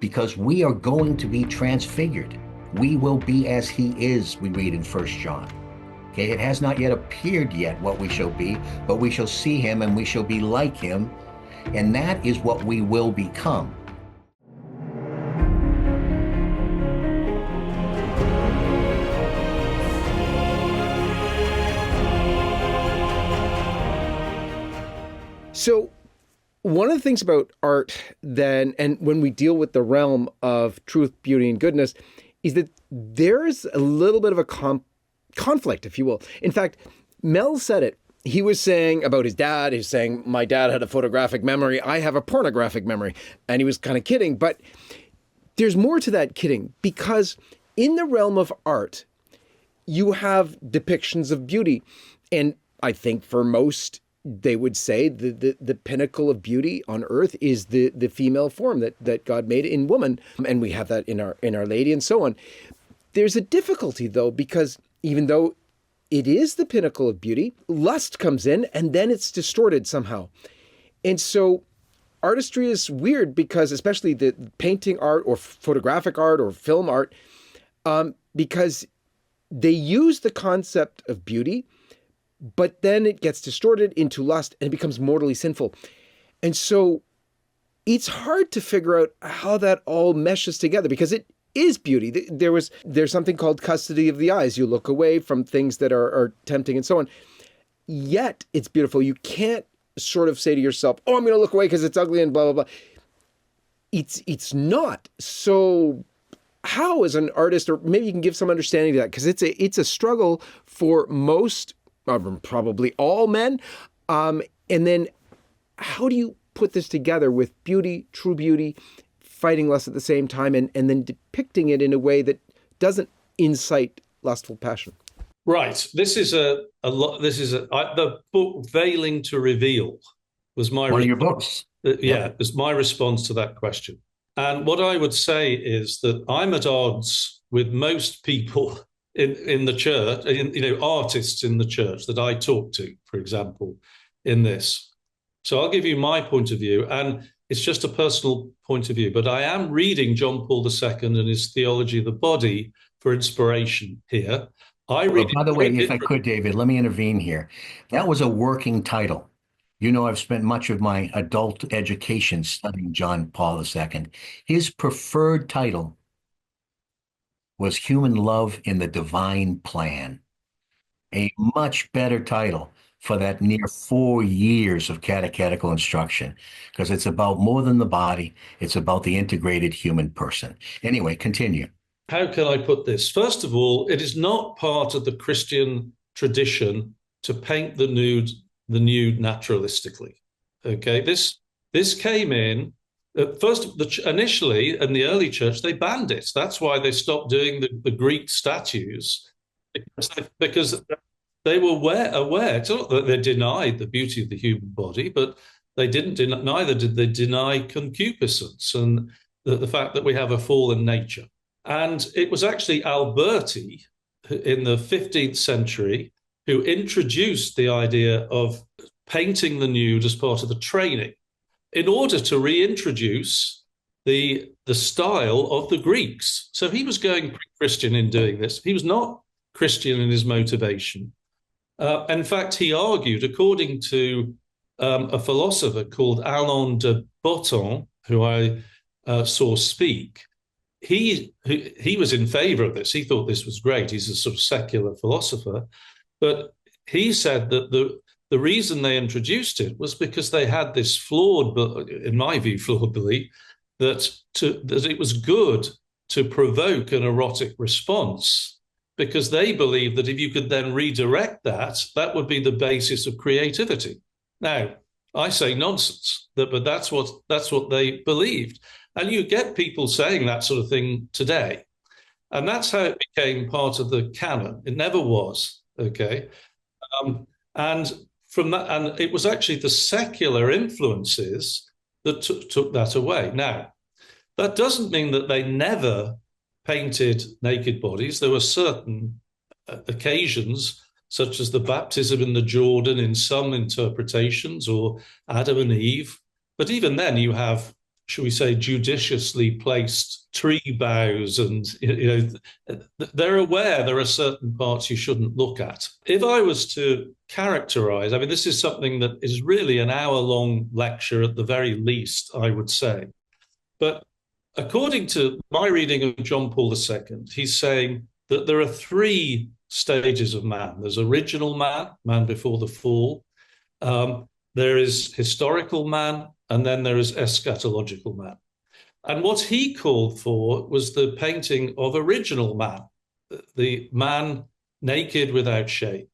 because we are going to be transfigured. We will be as he is, we read in 1 John. Okay, it has not yet appeared yet what we shall be, but we shall see him and we shall be like him, and that is what we will become. So one of the things about art then, and when we deal with the realm of truth, beauty, and goodness, is that there's a little bit of a conflict, if you will. In fact, Mel said it. He was saying about his dad, he's saying, my dad had a photographic memory, I have a pornographic memory. And he was kind of kidding, but there's more to that kidding, because in the realm of art, you have depictions of beauty. And I think for most, they would say the pinnacle of beauty on earth is the female form that God made in woman. And we have that in Our Lady and so on. There's a difficulty, though, because even though it is the pinnacle of beauty, lust comes in and then it's distorted somehow. And so artistry is weird because, especially the painting art or photographic art or film art, because they use the concept of beauty, but then it gets distorted into lust and it becomes mortally sinful. And so it's hard to figure out how that all meshes together, because it is beauty. There's something called custody of the eyes. You look away from things that are tempting and so on. Yet it's beautiful. You can't sort of say to yourself, oh, I'm going to look away because it's ugly and blah, blah, blah. It's not. So how, as an artist, or maybe you can give some understanding to that, because it's a struggle for most, probably all men. And then how do you put this together with beauty, true beauty, fighting lust at the same time, and then depicting it in a way that doesn't incite lustful passion? Right. This is the book Veiling to Reveal was my one of your books. It was my response to that question. And what I would say is that I'm at odds with most people in the church, artists in the church that I talk to, for example, in this. So I'll give you my point of view, and it's just a personal point of view, but I am reading John Paul II and his Theology of the Body for inspiration here. By the way, if I could, David, let me intervene here. That was a working title. You know, I've spent much of my adult education studying John Paul II. His preferred title was Human Love in the Divine Plan, a much better title for that near 4 years of catechetical instruction, because it's about more than the body. It's about the integrated human person. Anyway, continue. How can I put this? First of all, it is not part of the Christian tradition to paint the nude naturalistically. Okay, this came in initially in the early church. They banned it. That's why they stopped doing the Greek statues, because they were aware. It's not that they denied the beauty of the human body, but they neither did they deny concupiscence and the fact that we have a fallen nature. And it was actually Alberti in the 15th century who introduced the idea of painting the nude as part of the training in order to reintroduce the style of the Greeks. So he was going pre-Christian in doing this. He was not Christian in his motivation. In fact, he argued, according to a philosopher called Alain de Botton, who I saw speak, he was in favor of this. He thought this was great. He's a sort of secular philosopher. But he said that the reason they introduced it was because they had this flawed, in my view, flawed belief that it was good to provoke an erotic response, because they believed that if you could then redirect that would be the basis of creativity. Now, I say nonsense, but that's what they believed. And you get people saying that sort of thing today. And that's how it became part of the canon. It never was, okay? And from that, and it was actually the secular influences that took that away. Now, that doesn't mean that they never painted naked bodies. There were certain occasions, such as the baptism in the Jordan in some interpretations, or Adam and Eve. But even then, you have shall we say, judiciously placed tree boughs, and they're aware there are certain parts you shouldn't look at. If I was to characterize, I mean, this is something that is really an hour-long lecture at the very least, I would say. But according to my reading of John Paul II, he's saying that there are three stages of man. There's original man, man before the fall. There is historical man, and then there is eschatological man. And what he called for was the painting of original man, the man naked without shame.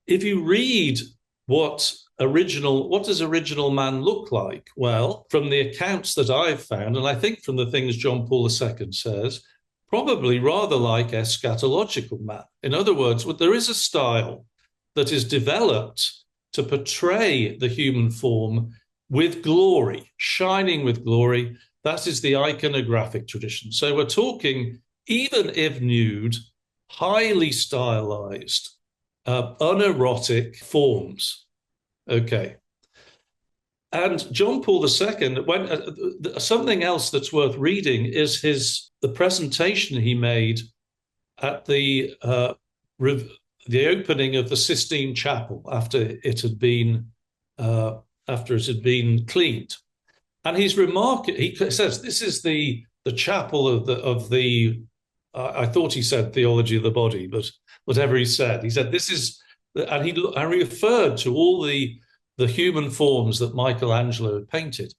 If you read what does original man look like? Well, from the accounts that I've found, and I think from the things John Paul II says, probably rather like eschatological man. In other words, there is a style that is developed to portray the human form with glory, shining with glory. That is the iconographic tradition. So we're talking, even if nude, highly stylized, unerotic forms. Okay. And John Paul II, something else that's worth reading is the presentation he made at the opening of the Sistine Chapel after it had been cleaned. And he says this is the chapel of the I thought he said theology of the body, but whatever he said this is, and he referred to all the human forms that Michelangelo had painted.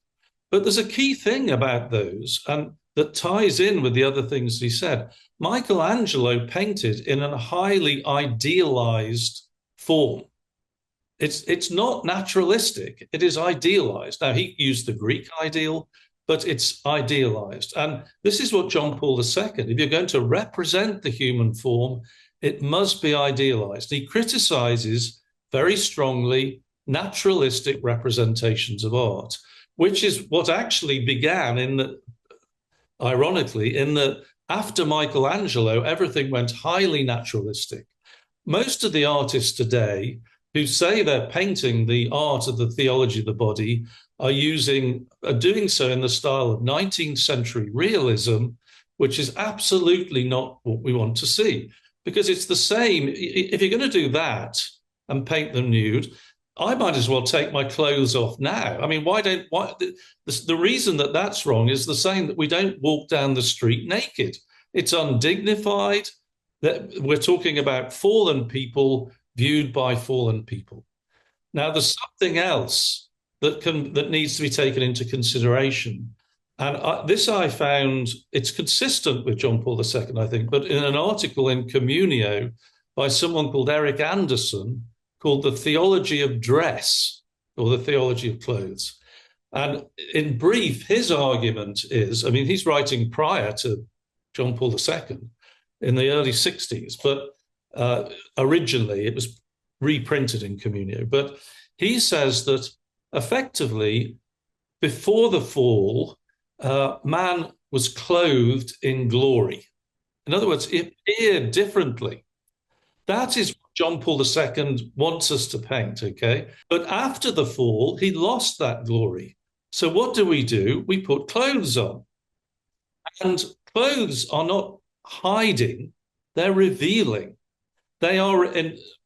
But there's a key thing about those, and that ties in with the other things he said. Michelangelo painted in a highly idealized form. It's not naturalistic, it is idealized. Now, he used the Greek ideal, but it's idealized. And this is what John Paul II, if you're going to represent the human form, it must be idealized. He criticizes very strongly naturalistic representations of art, which is what actually began ironically, in that after Michelangelo, everything went highly naturalistic. Most of the artists today who say they're painting the art of the theology of the body are doing so in the style of 19th century realism, which is absolutely not what we want to see. Because it's the same, if you're going to do that and paint them nude, I might as well take my clothes off now. I mean, the reason that that's wrong is the same that we don't walk down the street naked. It's undignified. That we're talking about fallen people viewed by fallen people. Now, there's something else that needs to be taken into consideration. And this I found, it's consistent with John Paul II, I think, but in an article in Communio by someone called Eric Anderson, called The Theology of Dress, or the Theology of Clothes. And in brief, his argument is, I mean, he's writing prior to John Paul II in the early 60s, but originally it was reprinted in Communio. But he says that effectively, before the fall, man was clothed in glory. In other words, it appeared differently. That is what John Paul II wants us to paint, okay? But after the fall, he lost that glory. So what do? We put clothes on. And clothes are not hiding, they're revealing. They are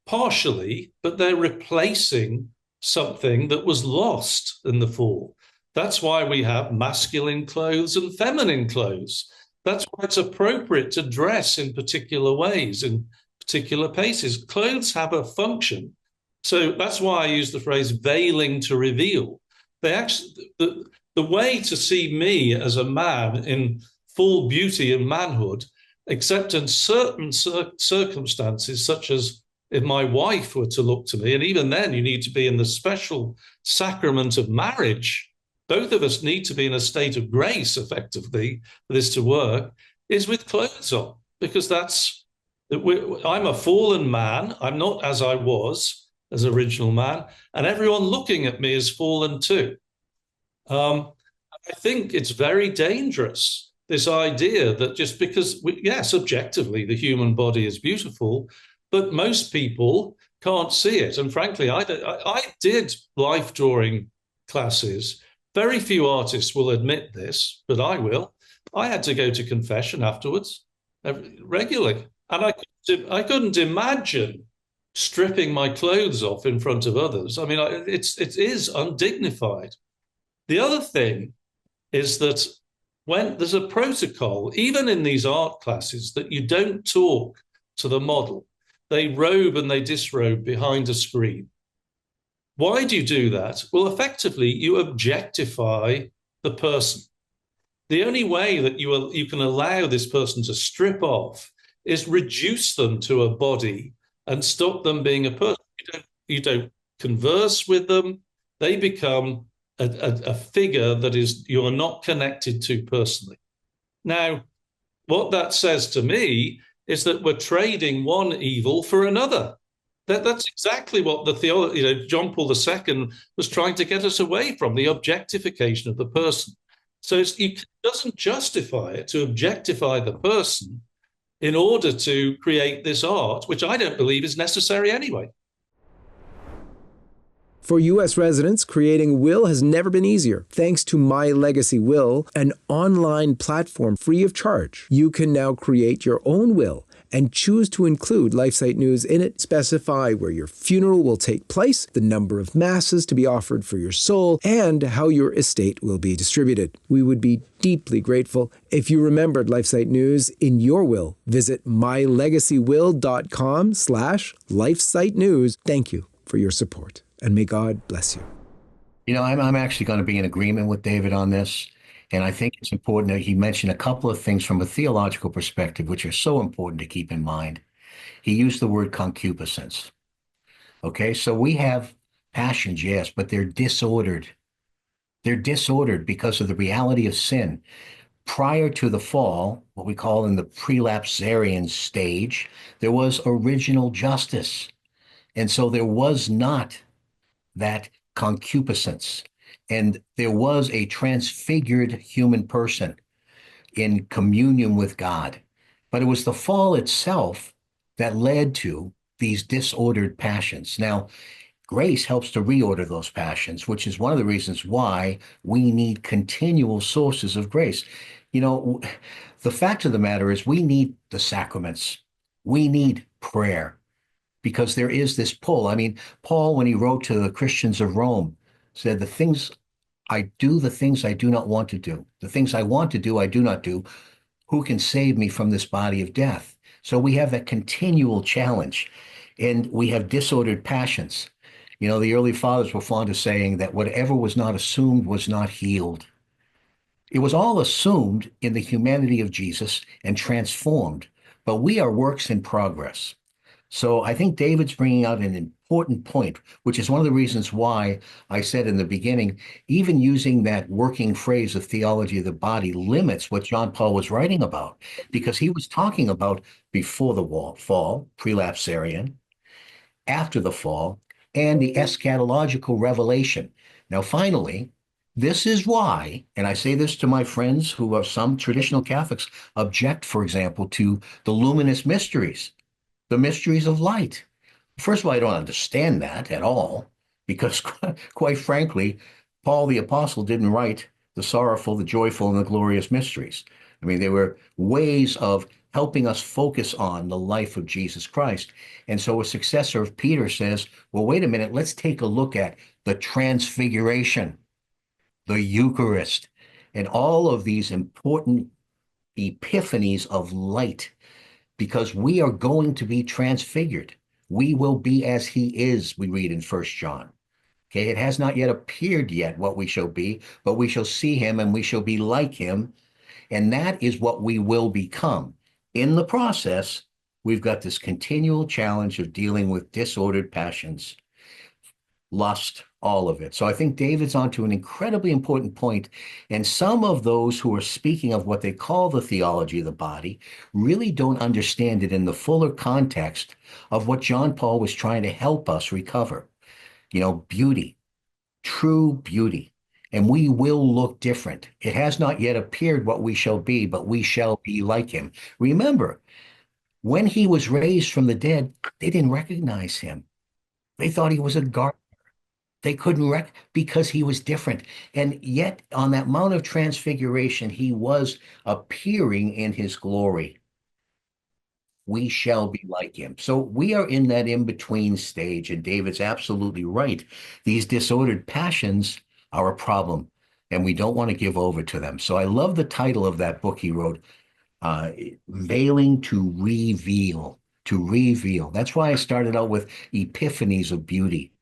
partially, but they're replacing something that was lost in the fall. That's why we have masculine clothes and feminine clothes. That's why it's appropriate to dress in particular ways, in particular paces. Clothes have a function. So that's why I use the phrase veiling to reveal. The way to see me as a man in full beauty and manhood, except in certain circumstances, such as if my wife were to look to me, and even then you need to be in the special sacrament of marriage. Both of us need to be in a state of grace, effectively, for this to work, is with clothes on, because I'm a fallen man. I'm not as I was as original man, and everyone looking at me is fallen too. I think it's very dangerous, this idea that just because, subjectively, the human body is beautiful, but most people can't see it. And frankly, I did life drawing classes Very few artists will admit this, but I will. I had to go to confession afterwards regularly. And I couldn't imagine stripping my clothes off in front of others. I mean, it is undignified. The other thing is that when there's a protocol, even in these art classes, that you don't talk to the model. They robe and they disrobe behind a screen. Why do you do that? Well, effectively, you objectify the person. The only way that you can allow this person to strip off is reduce them to a body and stop them being a person. You don't converse with them. They become a figure that is you are not connected to personally. Now, what that says to me is that we're trading one evil for another. That's exactly what the theology, John Paul II was trying to get us away from, the objectification of the person. So it doesn't justify it to objectify the person in order to create this art, which I don't believe is necessary anyway. For U.S. residents, creating a will has never been easier. Thanks to My Legacy Will, an online platform free of charge, you can now create your own will and choose to include LifeSite News in it, specify where your funeral will take place, the number of masses to be offered for your soul, and how your estate will be distributed. We would be deeply grateful if you remembered LifeSite News in your will. Visit mylegacywill.com/LifeSite News. Thank you for your support, and may God bless you. You know, I'm actually going to be in agreement with David on this. And I think it's important that he mentioned a couple of things from a theological perspective, which are so important to keep in mind. He used the word concupiscence. Okay, so we have passions, yes, but they're disordered. They're disordered because of the reality of sin. Prior to the fall, what we call in the prelapsarian stage, there was original justice. And so there was not that concupiscence. And there was a transfigured human person in communion with God. But it was the fall itself that led to these disordered passions. Now, grace helps to reorder those passions, which is one of the reasons why we need continual sources of grace. You know, the fact of the matter is we need the sacraments. We need prayer because there is this pull. I mean, Paul, when he wrote to the Christians of Rome, said, the things I do not want to do. The things I want to do, I do not do. Who can save me from this body of death? So we have that continual challenge, and we have disordered passions. You know, the early fathers were fond of saying that whatever was not assumed was not healed. It was all assumed in the humanity of Jesus and transformed, but we are works in progress. So I think David's bringing out an important point, which is one of the reasons why I said in the beginning, even using that working phrase of theology of the body limits what John Paul was writing about, because he was talking about before the fall, prelapsarian, after the fall, and the eschatological revelation. Now, finally, this is why, and I say this to my friends who are some traditional Catholics, object, for example, to the luminous mysteries, the mysteries of light. First of all, I don't understand that at all, because quite frankly, Paul the Apostle didn't write the sorrowful, the joyful, and the glorious mysteries. I mean, they were ways of helping us focus on the life of Jesus Christ. And so a successor of Peter says, well, wait a minute, let's take a look at the transfiguration, the Eucharist, and all of these important epiphanies of light, because we are going to be transfigured. We will be as he is, we read in 1 John. Okay, it has not yet appeared yet what we shall be, but we shall see him and we shall be like him. And that is what we will become. In the process, we've got this continual challenge of dealing with disordered passions, lust, all of it. So I think David's onto an incredibly important point. And some of those who are speaking of what they call the theology of the body really don't understand it in the fuller context of what John Paul was trying to help us recover. You know, beauty, true beauty. And we will look different. It has not yet appeared what we shall be, but we shall be like him. Remember, when he was raised from the dead, they didn't recognize him. They thought he was a gardener. They couldn't because he was different. And yet, on that Mount of Transfiguration, he was appearing in his glory. We shall be like him. So we are in that in-between stage, and David's absolutely right. These disordered passions are a problem, and we don't want to give over to them. So I love the title of that book he wrote, Veiling to Reveal, to reveal. That's why I started out with epiphanies of beauty,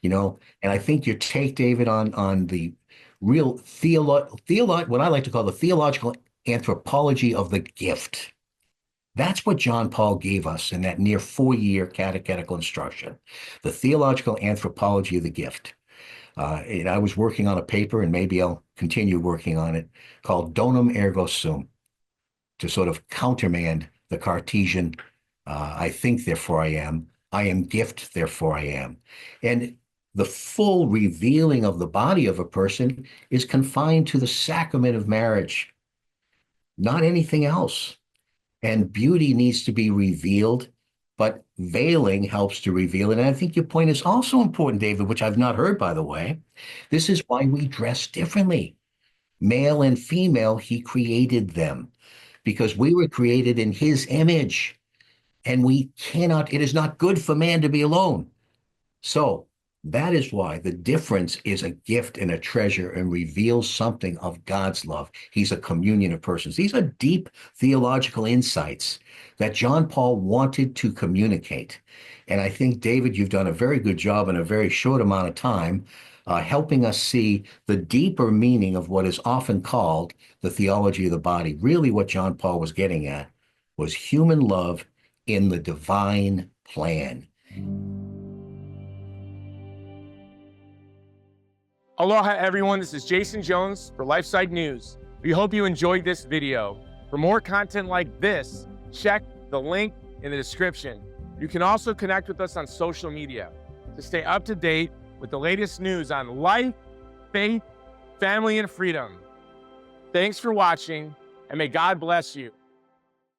and I think your take, David, on the real what I like to call the theological anthropology of the gift. That's what John Paul gave us in that near 4-year catechetical instruction, the theological anthropology of the gift. And I was working on a paper, and maybe I'll continue working on it, called Donum Ergo Sum, to sort of countermand the Cartesian, I think, therefore I am gift, therefore I am. And the full revealing of the body of a person is confined to the sacrament of marriage, not anything else. And beauty needs to be revealed, but veiling helps to reveal it. And I think your point is also important, David, which I've not heard, by the way. This is why we dress differently. Male and female, he created them because we were created in his image. And it is not good for man to be alone. So that is why the difference is a gift and a treasure and reveals something of God's love. He's a communion of persons. These are deep theological insights that John Paul wanted to communicate. And I think, David, you've done a very good job in a very short amount of time, helping us see the deeper meaning of what is often called the theology of the body. Really, what John Paul was getting at was human love in the divine plan. Aloha everyone, this is Jason Jones for LifeSite News. We hope you enjoyed this video. For more content like this, check the link in the description. You can also connect with us on social media to stay up to date with the latest news on life, faith, family, and freedom. Thanks for watching, and may God bless you.